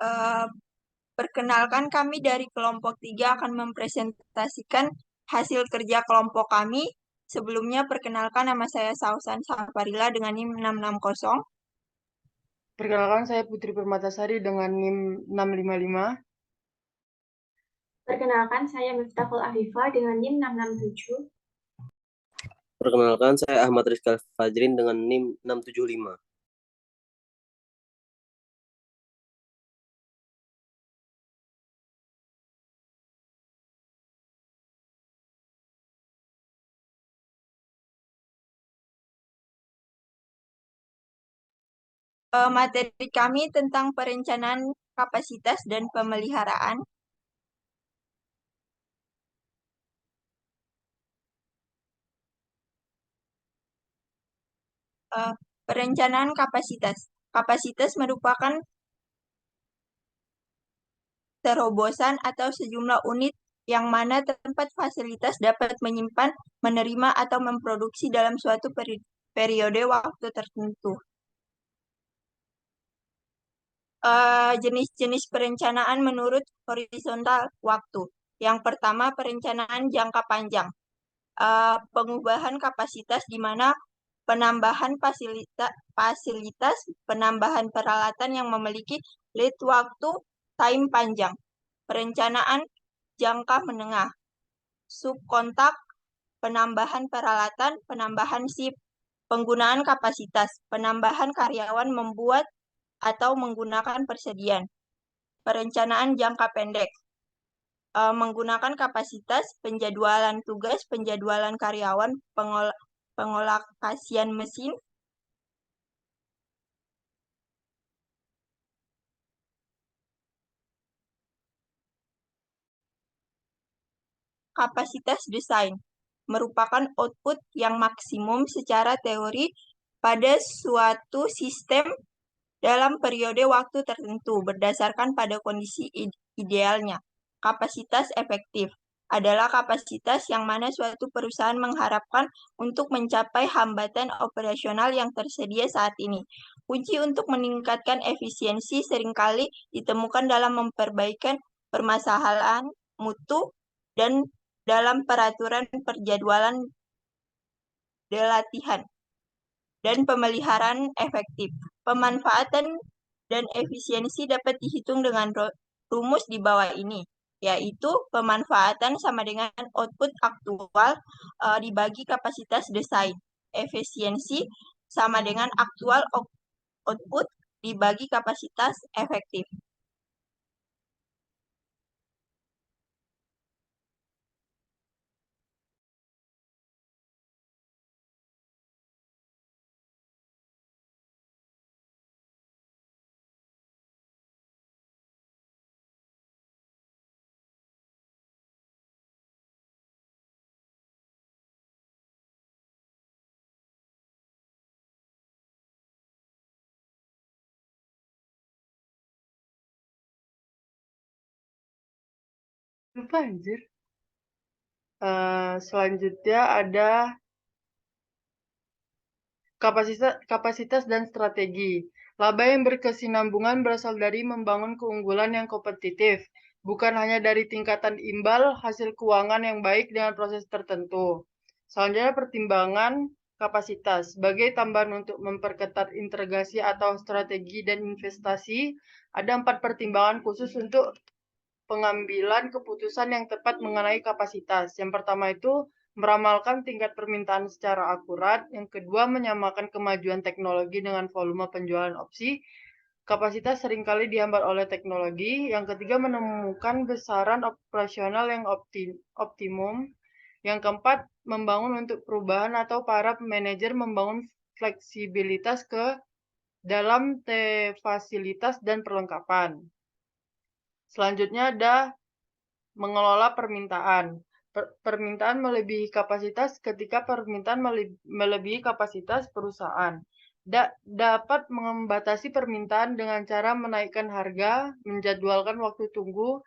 Eh, Perkenalkan, kami dari kelompok 3 akan mempresentasikan hasil kerja kelompok kami. Sebelumnya, perkenalkan, nama saya Sausan Safarila dengan NIM 660. Perkenalkan, saya Putri Permatasari dengan NIM 655. Perkenalkan, saya Miftahul Afifah dengan NIM 667. Perkenalkan, saya Ahmad Rizky Fajrin dengan NIM 675. Materi kami tentang perencanaan kapasitas dan pemeliharaan. Perencanaan kapasitas. Kapasitas merupakan terobosan atau sejumlah unit yang mana tempat fasilitas dapat menyimpan, menerima, atau memproduksi dalam suatu periode waktu tertentu. Jenis-jenis perencanaan menurut horizontal waktu. Yang pertama, perencanaan jangka panjang. Pengubahan kapasitas di mana penambahan fasilitas, penambahan peralatan yang memiliki lead waktu time panjang. Perencanaan jangka menengah. Subkontak, penambahan peralatan, penambahan shift, penggunaan kapasitas, penambahan karyawan membuat atau menggunakan persediaan. Perencanaan jangka pendek, menggunakan kapasitas, penjadwalan tugas, penjadwalan karyawan, pengolokasian mesin. Kapasitas desain merupakan output yang maksimum secara teori pada suatu sistem dalam periode waktu tertentu berdasarkan pada kondisi idealnya. Kapasitas efektif adalah kapasitas yang mana suatu perusahaan mengharapkan untuk mencapai hambatan operasional yang tersedia saat ini. Kunci untuk meningkatkan efisiensi seringkali ditemukan dalam memperbaikan permasalahan mutu dan dalam peraturan perjadwalan latihan dan pemeliharaan efektif. Pemanfaatan dan efisiensi dapat dihitung dengan rumus di bawah ini, yaitu pemanfaatan sama dengan output aktual dibagi kapasitas desain. Efisiensi sama dengan aktual output dibagi kapasitas efektif. Lupa anjir. Selanjutnya ada kapasitas dan strategi. Laba yang berkesinambungan berasal dari membangun keunggulan yang kompetitif, bukan hanya dari tingkatan imbal hasil keuangan yang baik dengan proses tertentu. Selanjutnya pertimbangan kapasitas. Sebagai tambahan untuk memperketat integrasi atau strategi dan investasi, ada 4 pertimbangan khusus untuk pengambilan keputusan yang tepat mengenai kapasitas. Yang pertama itu meramalkan tingkat permintaan secara akurat. Yang kedua, menyamakan kemajuan teknologi dengan volume penjualan opsi. Kapasitas seringkali dihambat oleh teknologi. Yang ketiga, menemukan besaran operasional yang optimum. Yang keempat, membangun untuk perubahan atau para manajer membangun fleksibilitas ke dalam fasilitas dan perlengkapan. Selanjutnya ada mengelola permintaan. Permintaan melebihi kapasitas ketika permintaan melebihi kapasitas perusahaan. Dapat membatasi permintaan dengan cara menaikkan harga, menjadwalkan waktu tunggu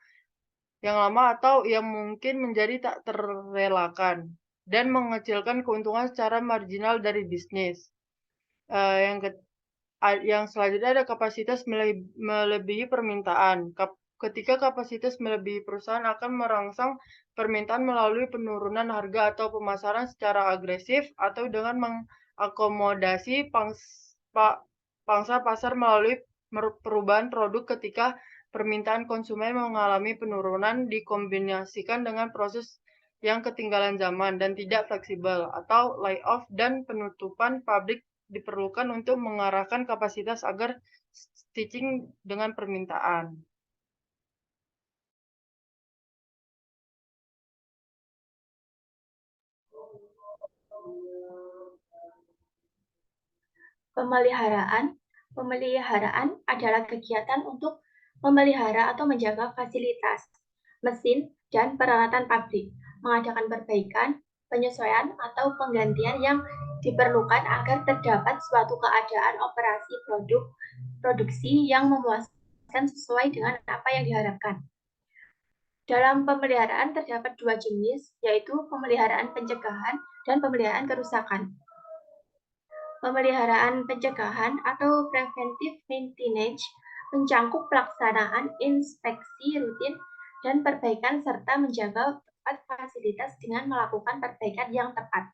yang lama atau yang mungkin menjadi tak terelakkan, dan mengecilkan keuntungan secara marginal dari bisnis. Yang Yang selanjutnya ada kapasitas melebihi permintaan. Ketika kapasitas melebihi, perusahaan akan merangsang permintaan melalui penurunan harga atau pemasaran secara agresif atau dengan mengakomodasi pangsa pasar melalui perubahan produk. Ketika permintaan konsumen mengalami penurunan dikombinasikan dengan proses yang ketinggalan zaman dan tidak fleksibel, atau layoff dan penutupan pabrik diperlukan untuk mengarahkan kapasitas agar stitching dengan permintaan. Pemeliharaan adalah kegiatan untuk memelihara atau menjaga fasilitas, mesin, dan peralatan pabrik, mengadakan perbaikan, penyesuaian, atau penggantian yang diperlukan agar terdapat suatu keadaan operasi produksi yang memuaskan sesuai dengan apa yang diharapkan. Dalam pemeliharaan terdapat dua jenis, yaitu pemeliharaan pencegahan dan pemeliharaan kerusakan. Pemeliharaan pencegahan atau preventive maintenance mencangkup pelaksanaan inspeksi rutin dan perbaikan serta menjaga tempat fasilitas dengan melakukan perbaikan yang tepat.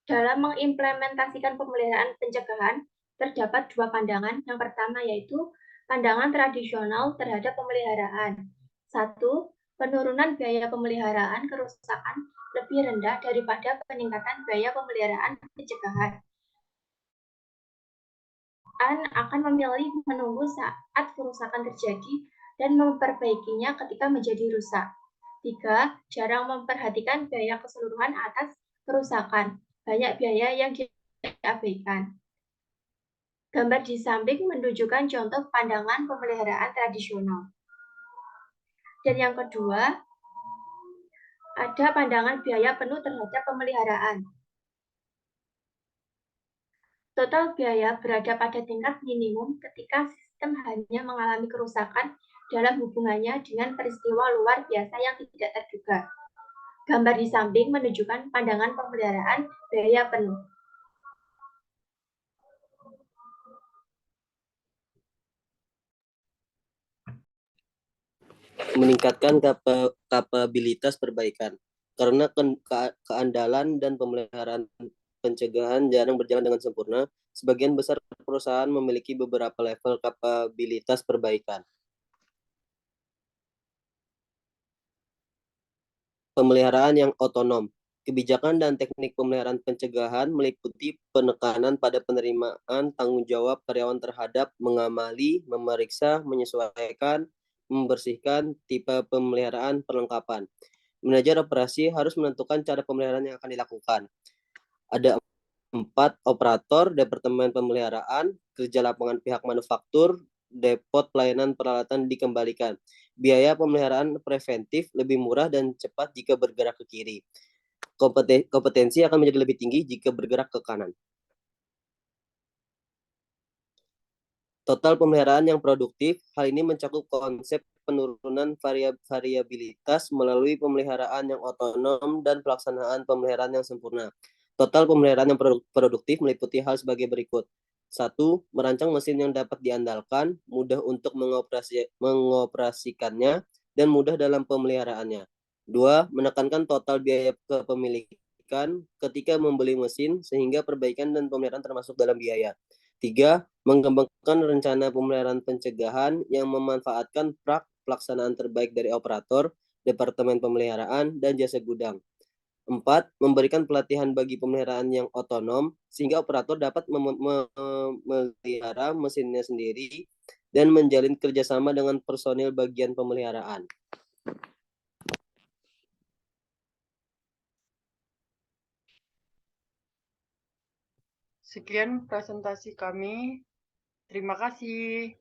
Dalam mengimplementasikan pemeliharaan pencegahan, terdapat dua pandangan. Yang pertama yaitu pandangan tradisional terhadap pemeliharaan. 1. Penurunan biaya pemeliharaan kerusakan lebih rendah daripada peningkatan biaya pemeliharaan pencegahan. Akan memilih menunggu saat kerusakan terjadi dan memperbaikinya ketika menjadi rusak. 3. Jarang memperhatikan biaya keseluruhan atas kerusakan. Banyak biaya yang diabaikan. Gambar di samping menunjukkan contoh pandangan pemeliharaan tradisional. Dan yang kedua, ada pandangan biaya penuh terhadap pemeliharaan. Total biaya berada pada tingkat minimum ketika sistem hanya mengalami kerusakan dalam hubungannya dengan peristiwa luar biasa yang tidak terduga. Gambar di samping menunjukkan pandangan pemeliharaan biaya penuh. Meningkatkan kapabilitas perbaikan. Karena keandalan dan pemeliharaan pencegahan jarang berjalan dengan sempurna, sebagian besar perusahaan memiliki beberapa level kapabilitas perbaikan. Pemeliharaan yang otonom. Kebijakan dan teknik pemeliharaan pencegahan meliputi penekanan pada penerimaan tanggung jawab karyawan terhadap mengamali, memeriksa, menyesuaikan, membersihkan tipe pemeliharaan perlengkapan. Manajer operasi harus menentukan cara pemeliharaan yang akan dilakukan. Ada 4 operator, departemen pemeliharaan, kerja lapangan pihak manufaktur, depot pelayanan peralatan dikembalikan. Biaya pemeliharaan preventif lebih murah dan cepat jika bergerak ke kiri. Kompetensi akan menjadi lebih tinggi jika bergerak ke kanan. Total pemeliharaan yang produktif, hal ini mencakup konsep penurunan variabilitas melalui pemeliharaan yang otonom dan pelaksanaan pemeliharaan yang sempurna. Total pemeliharaan yang produktif meliputi hal sebagai berikut. 1. Merancang mesin yang dapat diandalkan, mudah untuk mengoperasikannya, dan mudah dalam pemeliharaannya. 2. Menekankan total biaya kepemilikan ketika membeli mesin, sehingga perbaikan dan pemeliharaan termasuk dalam biaya. 3. Mengembangkan rencana pemeliharaan pencegahan yang memanfaatkan pelaksanaan terbaik dari operator, departemen pemeliharaan, dan jasa gudang. 4. Memberikan pelatihan bagi pemeliharaan yang otonom, sehingga operator dapat memelihara mesinnya sendiri dan menjalin kerjasama dengan personil bagian pemeliharaan. Sekian presentasi kami. Terima kasih.